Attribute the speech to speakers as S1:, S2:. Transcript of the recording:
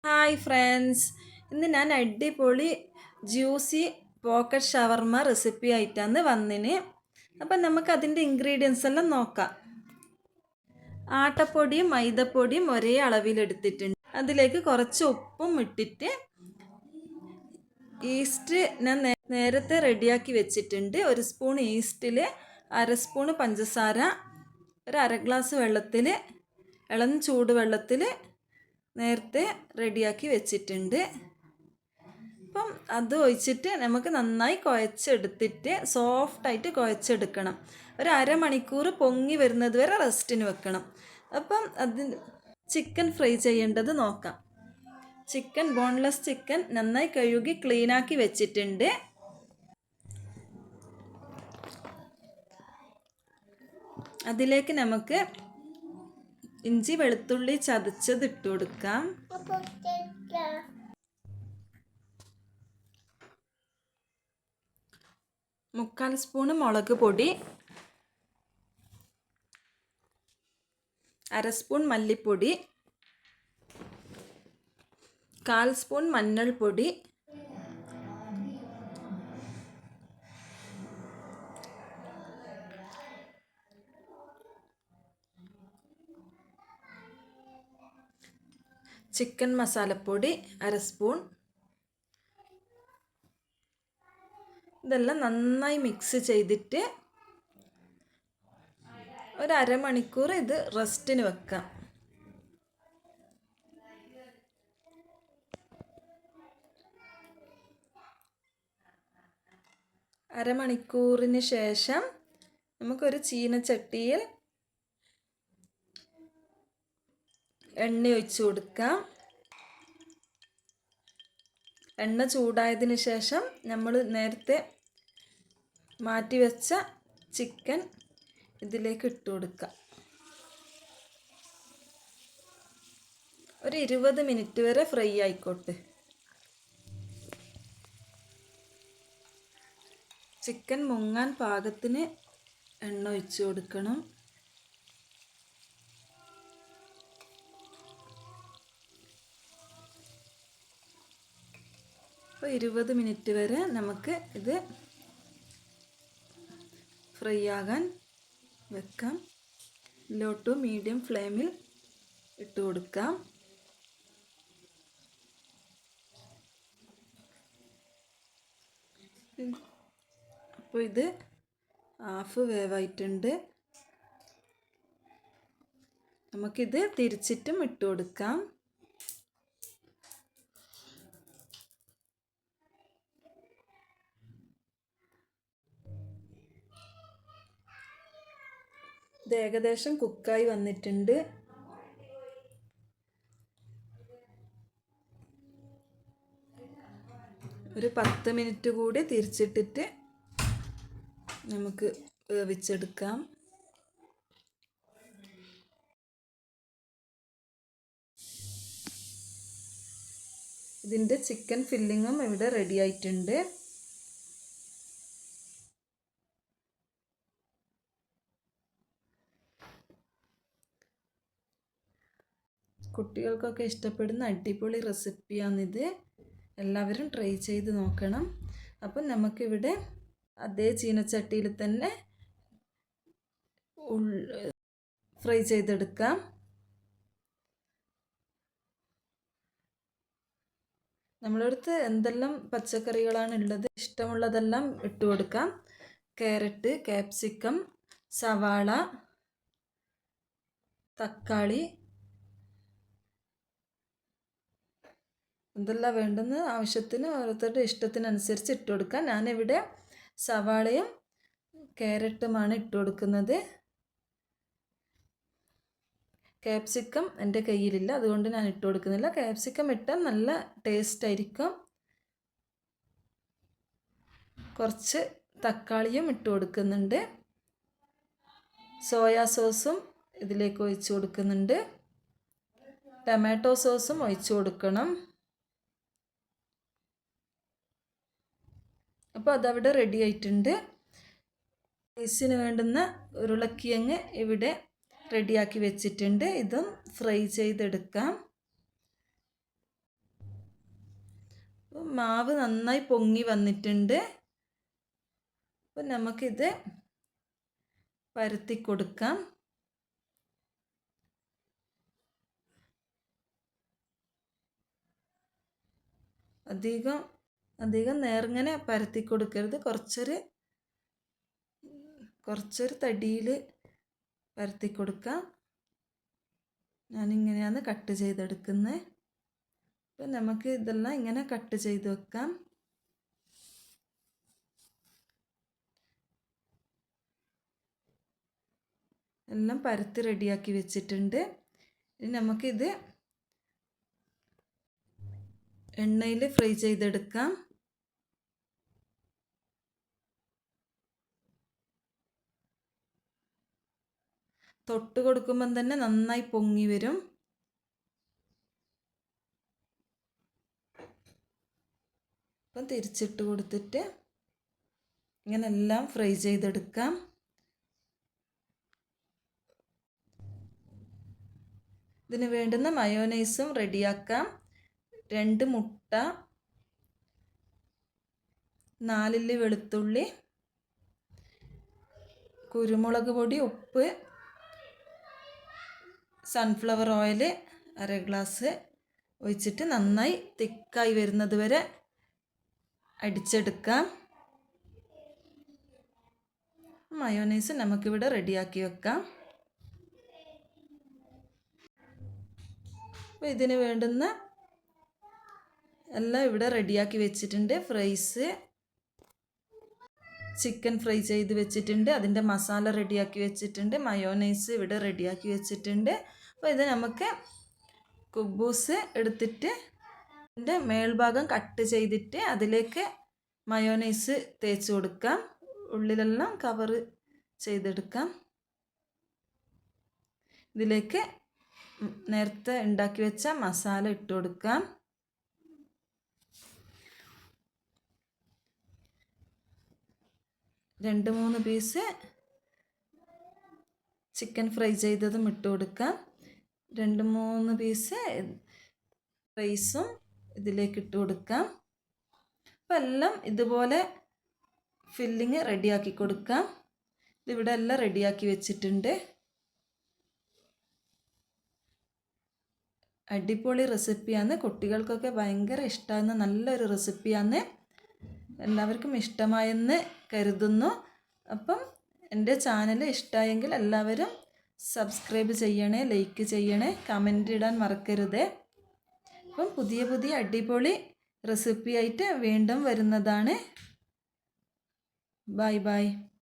S1: Hi friends, ഇന്ന് ഞാൻ അടിപൊളി ജ്യൂസി പോക്കറ്റ് ഷവർമ റെസിപ്പി ആയിട്ടാണ് വന്നിന്. അപ്പം നമുക്ക് അതിൻ്റെ ഇൻഗ്രീഡിയൻസ് എല്ലാം നോക്കാം. ആട്ടപ്പൊടിയും മൈദപ്പൊടിയും ഒരേ അളവിലെടുത്തിട്ടുണ്ട്. അതിലേക്ക് കുറച്ച് ഉപ്പും ഇട്ടിട്ട് ഈസ്റ്റ് ഞാൻ നേരത്തെ റെഡിയാക്കി വെച്ചിട്ടുണ്ട്. ഒരു സ്പൂൺ ഈസ്റ്റിൽ അര സ്പൂൺ പഞ്ചസാര, ഒരു അര ഗ്ലാസ് വെള്ളത്തിൽ, ഇളം ചൂടുവെള്ളത്തിൽ നേരത്തെ റെഡിയാക്കി വെച്ചിട്ടുണ്ട്. അപ്പം അത് ഒഴിച്ചിട്ട് നമുക്ക് നന്നായി കുഴച്ചെടുത്തിട്ട് സോഫ്റ്റായിട്ട് കുഴച്ചെടുക്കണം. ഒരു അരമണിക്കൂർ പൊങ്ങി വരുന്നത് വരെ റെസ്റ്റിന് വെക്കണം. അപ്പം അതിന് ചിക്കൻ ഫ്രൈ ചെയ്യേണ്ടത് നോക്കാം. ചിക്കൻ, ബോൺലെസ് ചിക്കൻ നന്നായി കഴുകി ക്ലീനാക്കി വെച്ചിട്ടുണ്ട്. അതിലേക്ക് നമുക്ക് ഇഞ്ചി വെളുത്തുള്ളി ചതച്ചത് ഇട്ട് കൊടുക്കാം. 1/4 സ്പൂണ് മുളക് പൊടി, 1/2 സ്പൂൺ മല്ലിപ്പൊടി, 1/4 സ്പൂൺ മഞ്ഞൾപ്പൊടി, ചിക്കൻ മസാലപ്പൊടി 1/2 സ്പൂൺ. ഇതെല്ലാം നന്നായി മിക്സ് ചെയ്തിട്ട് ഒരു അരമണിക്കൂർ ഇത് റെസ്റ്റിന് വെക്കാം. അരമണിക്കൂറിന് ശേഷം നമുക്കൊരു ചീനച്ചട്ടിയിൽ എണ്ണ ഒഴിച്ചു കൊടുക്കാം. എണ്ണ ചൂടായതിന് ശേഷം നമ്മൾ നേരത്തെ മാറ്റി വെച്ച ചിക്കൻ ഇതിലേക്ക് ഇട്ട് കൊടുക്കാം. ഒരു 20 മിനിറ്റ് വരെ ഫ്രൈ ആയിക്കോട്ടെ. ചിക്കൻ മുങ്ങാൻ പാകത്തിന് എണ്ണ ഒഴിച്ചു കൊടുക്കണം. അപ്പോൾ 20 മിനിറ്റ് വരെ നമുക്ക് ഇത് ഫ്രൈ ആകാൻ വെക്കാം. ലോ ടു മീഡിയം ഫ്ലെയിമിൽ ഇട്ട് കൊടുക്കാം. അപ്പോൾ ഇത് ഹാഫ് വേവായിട്ടുണ്ട്. നമുക്കിത് തിരിച്ചിട്ടും ഇട്ട് കൊടുക്കാം. ഇത് ഏകദേശം കുക്കായി വന്നിട്ടുണ്ട്. ഒരു 10 മിനിറ്റ് കൂടി തിരിച്ചിട്ടിട്ട് നമുക്ക് വേവിച്ചെടുക്കാം. ഇതിൻ്റെ ചിക്കൻ ഫില്ലിങ്ങും ഇവിടെ റെഡി ആയിട്ടുണ്ട്. കുട്ടികൾക്കൊക്കെ ഇഷ്ടപ്പെടുന്ന അടിപൊളി റെസിപ്പിയാണിത്. എല്ലാവരും ട്രൈ ചെയ്ത് നോക്കണം. അപ്പം നമുക്കിവിടെ അതേ ചീനച്ചട്ടിയിൽ തന്നെ ഫ്രൈ ചെയ്തെടുക്കാം. നമ്മളടുത്ത് എന്തെല്ലാം പച്ചക്കറികളാണ് ഉള്ളത്, ഇഷ്ടമുള്ളതെല്ലാം ഇട്ട് കൊടുക്കാം. ക്യാരറ്റ്, ക്യാപ്സിക്കം, സവാള, തക്കാളി, എന്തെല്ലാം വേണ്ടെന്ന് ആവശ്യത്തിന് ഓരോരുത്തരുടെ ഇഷ്ടത്തിനനുസരിച്ച് ഇട്ട് കൊടുക്കാം. ഞാനിവിടെ സവാളയും ക്യാരറ്റുമാണ് ഇട്ട് കൊടുക്കുന്നത്. ക്യാപ്സിക്കം എൻ്റെ കയ്യിലില്ല, അതുകൊണ്ട് ഞാൻ ഇട്ട് കൊടുക്കുന്നില്ല. ക്യാപ്സിക്കം ഇട്ടാൽ നല്ല ടേസ്റ്റ് ആയിരിക്കും. കുറച്ച് തക്കാളിയും ഇട്ട് കൊടുക്കുന്നുണ്ട്. സോയാ സോസും ഇതിലേക്ക് ഒഴിച്ചു കൊടുക്കുന്നുണ്ട്. ടൊമാറ്റോ സോസും ഒഴിച്ചു കൊടുക്കണം. അപ്പോൾ അതവിടെ റെഡി ആയിട്ടുണ്ട്. റൈസിന് വേണ്ടുന്ന ഉരുളക്കിഴങ്ങ് ഇവിടെ റെഡിയാക്കി വെച്ചിട്ടുണ്ട്. ഇതും ഫ്രൈ ചെയ്തെടുക്കാം. മാവ് നന്നായി പൊങ്ങി വന്നിട്ടുണ്ട്. അപ്പം നമുക്കിത് പരത്തി കൊടുക്കാം. അധികം നേർങ്ങനെ പരത്തി കൊടുക്കരുത്. കുറച്ചൊരു തടിയിൽ പരത്തി കൊടുക്കാം. ഞാനിങ്ങനെയാണ് കട്ട് ചെയ്തെടുക്കുന്നത്. അപ്പം നമുക്ക് ഇതെല്ലാം ഇങ്ങനെ കട്ട് ചെയ്ത് വെക്കാം. എല്ലാം പരത്തി റെഡിയാക്കി വെച്ചിട്ടുണ്ട്. ഇനി നമുക്കിത് എണ്ണയിൽ ഫ്രൈ ചെയ്തെടുക്കാം. തൊട്ട് കൊടുക്കുമ്പം തന്നെ നന്നായി പൊങ്ങി വരും. അപ്പം തിരിച്ചിട്ട് കൊടുത്തിട്ട് ഇങ്ങനെ എല്ലാം ഫ്രൈ ചെയ്തെടുക്കാം. ഇതിന് വേണ്ടുന്ന മയോനൈസും റെഡിയാക്കാം. 2 മുട്ട, 4 അല്ലി വെളുത്തുള്ളി, കുരുമുളക് പൊടി, ഉപ്പ്, സൺഫ്ലവർ ഓയിൽ 1/2 ഗ്ലാസ് ഒഴിച്ചിട്ട് നന്നായി തിക്കായി വരുന്നത് വരെ അടിച്ചെടുക്കാം. മയോനൈസ് നമുക്കിവിടെ റെഡിയാക്കി വെക്കാം. അപ്പോൾ ഇതിന് വേണ്ടുന്ന എല്ലാം ഇവിടെ റെഡിയാക്കി വെച്ചിട്ടുണ്ട്. ഫ്രൈസ്, ചിക്കൻ ഫ്രൈ ചെയ്ത് വെച്ചിട്ടുണ്ട്. അതിൻ്റെ മസാല റെഡിയാക്കി വെച്ചിട്ടുണ്ട്. മയോനൈസ് ഇവിടെ റെഡിയാക്കി വെച്ചിട്ടുണ്ട്. അപ്പോൾ ഇത് നമുക്ക് കുബൂസ് എടുത്തിട്ട് ഇതിൻ്റെ മേൽഭാഗം കട്ട് ചെയ്തിട്ട് അതിലേക്ക് മയോനൈസ് തേച്ച് കൊടുക്കാം. ഉള്ളിലെല്ലാം കവർ ചെയ്തെടുക്കാം. ഇതിലേക്ക് നേരത്തെ ഉണ്ടാക്കി വെച്ച മസാല ഇട്ട് കൊടുക്കാം. രണ്ട് മൂന്ന് പീസ് ചിക്കൻ ഫ്രൈ ചെയ്തതും ഇട്ട് കൊടുക്കാം. 2-3 പീസ് റൈസും ഇതിലേക്ക് ഇട്ട് കൊടുക്കാം. അപ്പം എല്ലാം ഇതുപോലെ ഫില്ലിങ് റെഡിയാക്കി കൊടുക്കാം. ഇതിവിടെ എല്ലാം റെഡിയാക്കി വെച്ചിട്ടുണ്ട്. അടിപൊളി റെസിപ്പിയാണ്. കുട്ടികൾക്കൊക്കെ ഭയങ്കര ഇഷ്ടമാകുന്ന നല്ലൊരു റെസിപ്പിയാണ്. എല്ലാവർക്കും ഇഷ്ടമായെന്ന് കരുതുന്നു. അപ്പം എൻ്റെ ചാനൽ ഇഷ്ടമായെങ്കിൽ എല്ലാവരും സബ്സ്ക്രൈബ് ചെയ്യണേ, ലൈക്ക് ചെയ്യണേ, കമൻ്റ് ഇടാൻ മറക്കരുതേ. അപ്പം പുതിയ അടിപൊളി റെസിപ്പിയായിട്ട് വീണ്ടും വരുന്നതാണ്. Bye bye.